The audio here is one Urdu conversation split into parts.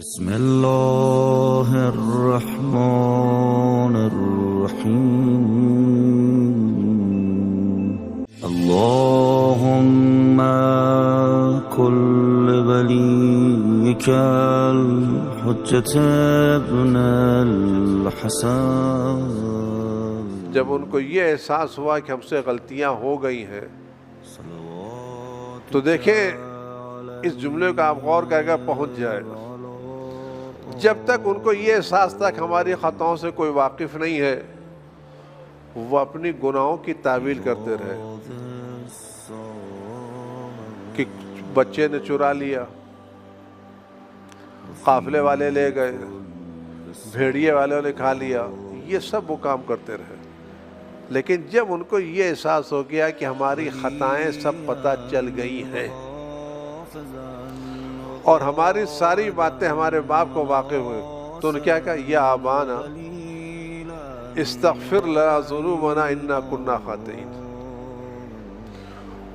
بسم الله الرحمن الرحيم اللهم كل وليك الحجة ابن الحسن. جب ان کو یہ احساس ہوا کہ ہم سے غلطیاں ہو گئی ہیں تو دیکھیں اس جملے کا آپ غور کر کر پہنچ جائے گا. جب تک ان کو یہ احساس تھا کہ ہماری خطاؤں سے کوئی واقف نہیں ہے وہ اپنی گناہوں کی تعویل کرتے رہے کہ بچے نے چرا لیا، قافلے والے لے گئے، بھیڑیے والوں نے کھا لیا، یہ سب وہ کام کرتے رہے. لیکن جب ان کو یہ احساس ہو گیا کہ ہماری خطائیں سب پتہ چل گئی ہیں اور ہماری ساری باتیں ہمارے باپ کو واقع ہوئے تو انہوں نے کیا کہا، یا آبانا استغفر لنا ذنوبنا انا کنا خاطئین.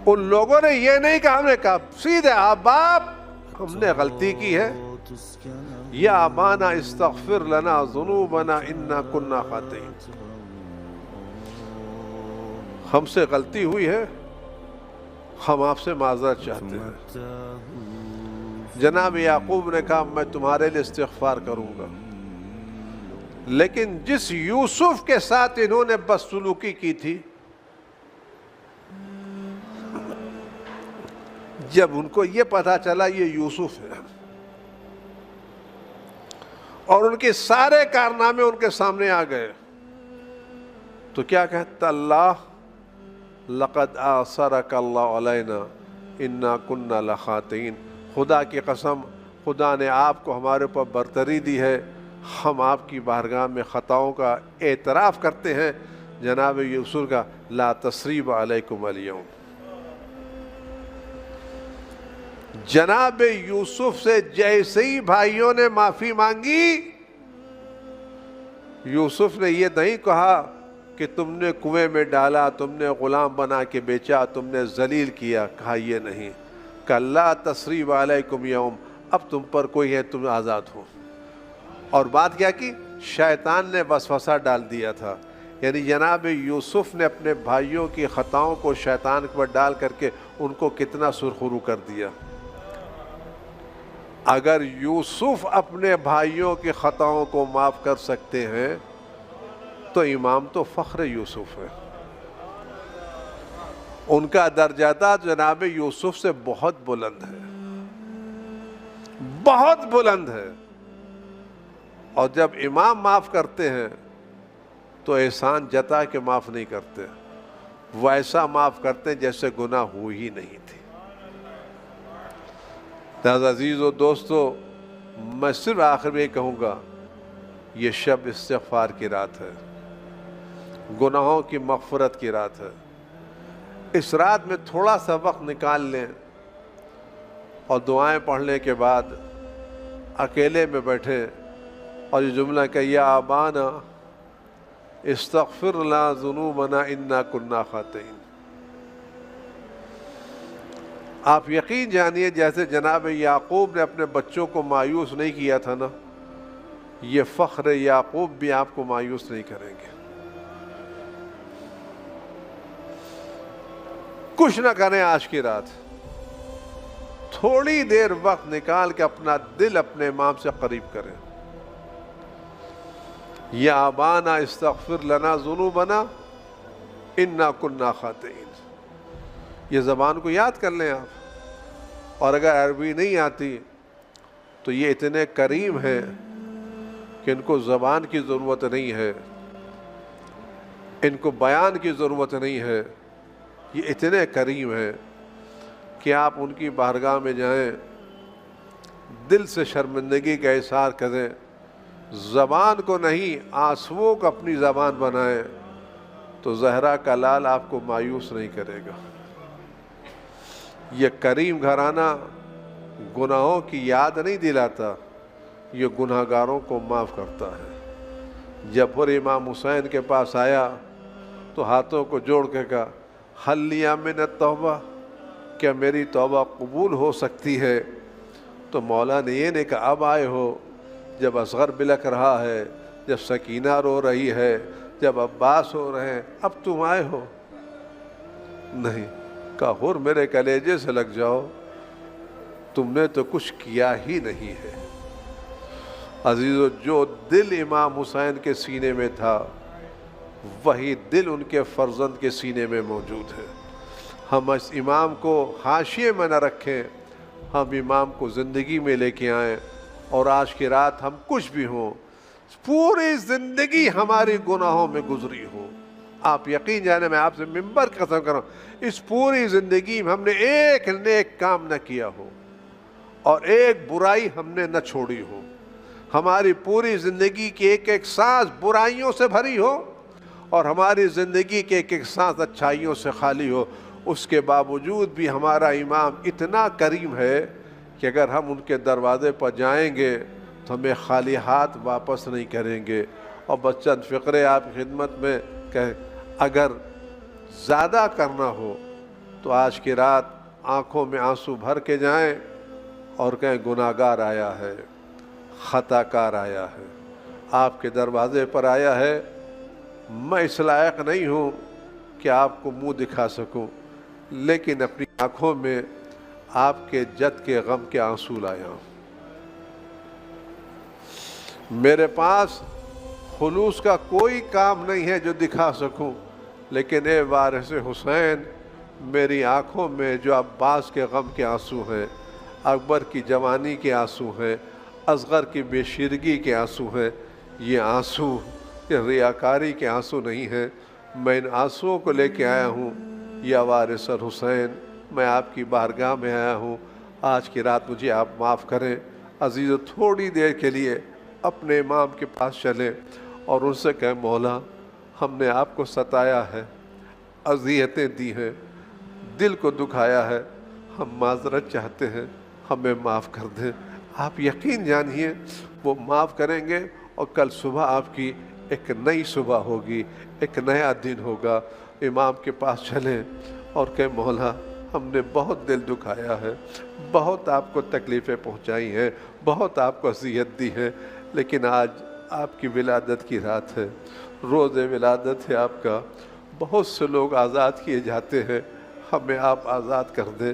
ان لوگوں نے یہ نہیں کہا، ہم نے کہا سیدھے باپ ہم نے غلطی کی ہے، یا آبانا استغفر لنا ذنوبنا انا کنا خاطئین، ہم سے غلطی ہوئی ہے، ہم آپ سے معذرت چاہتے ہیں. جناب یعقوب نے کہا میں تمہارے لیے استغفار کروں گا. لیکن جس یوسف کے ساتھ انہوں نے بدسلوکی کی تھی، جب ان کو یہ پتا چلا یہ یوسف ہے اور ان کے سارے کارنامے ان کے سامنے آ گئے تو کیا کہتا، اللہ لقد آثرک اللہ علینا انا کنا لخاطئین، خدا کی قسم خدا نے آپ کو ہمارے اوپر برتری دی ہے، ہم آپ کی بارگاہ میں خطاؤں کا اعتراف کرتے ہیں. جناب یوسف کا لا تثریب علیکم اليوم. جناب یوسف سے جیسے ہی بھائیوں نے معافی مانگی، یوسف نے یہ نہیں کہا کہ تم نے کنویں میں ڈالا، تم نے غلام بنا کے بیچا، تم نے ذلیل کیا. کہا یہ نہیں، کہ لا تثریب علیکم یوم، اب تم پر کوئی ہے، تم آزاد ہو. اور بات کیا کی، شیطان نے وسوسہ ڈال دیا تھا. یعنی جناب یوسف نے اپنے بھائیوں کی خطاؤں کو شیطان پر ڈال کر کے ان کو کتنا سرخرو کر دیا. اگر یوسف اپنے بھائیوں کی خطاؤں کو معاف کر سکتے ہیں تو امام تو فخر یوسف ہے. ان کا درجہ جناب یوسف سے بہت بلند ہے، بہت بلند ہے. اور جب امام معاف کرتے ہیں تو احسان جتا کے معاف نہیں کرتے، وہ ایسا معاف کرتے ہیں جیسے گناہ ہوئی ہی نہیں تھی. لہذا عزیز و دوستو، میں صرف آخر میں یہ کہوں گا، یہ شب استغفار کی رات ہے، گناہوں کی مغفرت کی رات ہے. اس رات میں تھوڑا سا وقت نکال لیں اور دعائیں پڑھنے کے بعد اکیلے میں بیٹھیں اور یہ جملہ کہ یا آبانا استغفر لنا ذنوبنا انا کنا خاطئین. آپ یقین جانیے جیسے جناب یعقوب نے اپنے بچوں کو مایوس نہیں کیا تھا نا، یہ فخر یعقوب بھی آپ کو مایوس نہیں کریں گے. کچھ نہ کریں آج کی رات، تھوڑی دیر وقت نکال کے اپنا دل اپنے امام سے قریب کریں. یا آبانا استغفر لنا ذنوبنا انا کنا خاطئین. یہ زبان کو یاد کر لیں آپ. اور اگر عربی نہیں آتی تو یہ اتنے کریم ہیں کہ ان کو زبان کی ضرورت نہیں ہے، ان کو بیان کی ضرورت نہیں ہے. یہ اتنے کریم ہیں کہ آپ ان کی بارگاہ میں جائیں، دل سے شرمندگی کا اظہار کریں، زبان کو نہیں آنسوؤں کو اپنی زبان بنائیں تو زہرا کا لال آپ کو مایوس نہیں کرے گا. یہ کریم گھرانہ گناہوں کی یاد نہیں دلاتا، یہ گناہگاروں کو معاف کرتا ہے. جب پھر امام حسین کے پاس آیا تو ہاتھوں کو جوڑ کے کہا حل لیا من التوبہ، کیا میری توبہ قبول ہو سکتی ہے؟ تو مولا نے یہ نہیں کہا اب آئے ہو جب اصغر بلک رہا ہے، جب سکینہ رو رہی ہے، جب عباس ہو رہے ہیں، اب تم آئے ہو؟ نہیں کہا حر میرے کلیجے سے لگ جاؤ، تم نے تو کچھ کیا ہی نہیں ہے۔ عزیزو، جو دل امام حسین کے سینے میں تھا وہی دل ان کے فرزند کے سینے میں موجود ہے۔ ہم اس امام کو حاشیے میں نہ رکھیں، ہم امام کو زندگی میں لے کے آئیں، اور آج کی رات ہم کچھ بھی ہوں، پوری زندگی ہماری گناہوں میں گزری ہو، آپ یقین جانے میں آپ سے منبر کی قسم کر رہا ہوں، اس پوری زندگی میں ہم نے ایک نیک کام نہ کیا ہو اور ایک برائی ہم نے نہ چھوڑی ہو، ہماری پوری زندگی کی ایک ایک سانس برائیوں سے بھری ہو اور ہماری زندگی کے ایک ایک سانس اچھائیوں سے خالی ہو، اس کے باوجود بھی ہمارا امام اتنا کریم ہے کہ اگر ہم ان کے دروازے پر جائیں گے تو ہمیں خالی ہاتھ واپس نہیں کریں گے۔ اور بس چند فقرے آپ کی خدمت میں کہ اگر زیادہ کرنا ہو تو آج کی رات آنکھوں میں آنسو بھر کے جائیں اور کہیں گناہگار آیا ہے، خطا کار آیا ہے، آپ کے دروازے پر آیا ہے، میں اس لائق نہیں ہوں کہ آپ کو منہ دکھا سکوں، لیکن اپنی آنکھوں میں آپ کے جد کے غم کے آنسو لایا ہوں۔ میرے پاس خلوص کا کوئی کام نہیں ہے جو دکھا سکوں، لیکن اے وارث حسین، میری آنکھوں میں جو عباس کے غم کے آنسو ہیں، اکبر کی جوانی کے آنسو ہیں، اصغر کی بے شرگی کے آنسو ہیں، یہ آنسو ریاکاری کے آنسو نہیں ہیں، میں ان آنسوؤں کو لے کے آیا ہوں۔ یا وارث الحسین، میں آپ کی بارگاہ میں آیا ہوں، آج کی رات مجھے آپ معاف کریں۔ عزیزو، تھوڑی دیر کے لیے اپنے امام کے پاس چلیں اور ان سے کہیں مولا، ہم نے آپ کو ستایا ہے، اذیتیں دی ہیں، دل کو دکھایا ہے، ہم معذرت چاہتے ہیں، ہمیں معاف کر دیں۔ آپ یقین جانیے وہ معاف کریں گے اور کل صبح آپ کی ایک نئی صبح ہوگی، ایک نیا دن ہوگا۔ امام کے پاس چلیں اور کہ مولا، ہم نے بہت دل دکھایا ہے، بہت آپ کو تکلیفیں پہنچائی ہیں، بہت آپ کو اذیت دی ہے، لیکن آج آپ کی ولادت کی رات ہے، روز ولادت ہے آپ کا، بہت سے لوگ آزاد کیے جاتے ہیں، ہمیں آپ آزاد کر دیں۔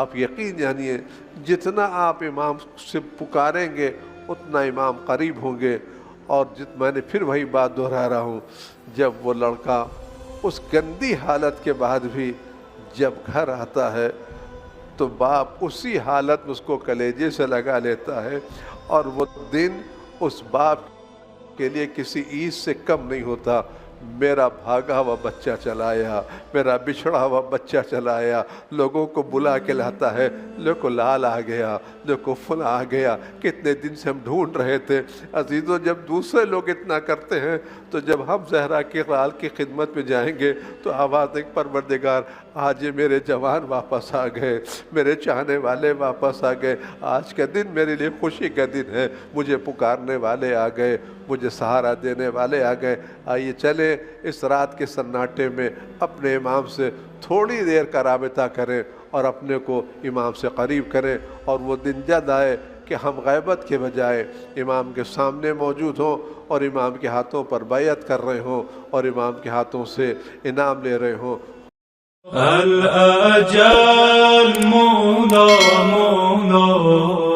آپ یقین جانیے جتنا آپ امام سے پکاریں گے اتنا امام قریب ہوں گے۔ اور میں نے پھر وہی بات دہرا رہا ہوں، جب وہ لڑکا اس گندی حالت کے بعد بھی جب گھر آتا ہے تو باپ اسی حالت میں اس کو کلیجے سے لگا لیتا ہے، اور وہ دن اس باپ کے لیے کسی عید سے کم نہیں ہوتا۔ میرا بھاگا ہوا بچہ چلایا، میرا بچھڑا ہوا بچہ چلایا، لوگوں کو بلا کے لاتا ہے، لوگوں لال آ گیا، لوگوں فلاں آ گیا، کتنے دن سے ہم ڈھونڈ رہے تھے۔ عزیزو، جب دوسرے لوگ اتنا کرتے ہیں تو جب ہم زہرا کی لال کی خدمت میں جائیں گے تو آواز ایک پروردگار، آج یہ میرے جوان واپس آ گئے، میرے چاہنے والے واپس آ گئے، آج کا دن میرے لیے خوشی کا دن ہے، مجھے پکارنے والے آ گئے، مجھے سہارا دینے والے آ گئے۔ آئیے چلیں اس رات کے سناٹے میں اپنے امام سے تھوڑی دیر کا رابطہ کریں اور اپنے کو امام سے قریب کریں، اور وہ دن جد آئے کہ ہم غیبت کے بجائے امام کے سامنے موجود ہوں اور امام کے ہاتھوں پر بیعت کر رہے ہوں اور امام کے ہاتھوں سے انعام لے رہے ہوں۔ الأجل مولا مولا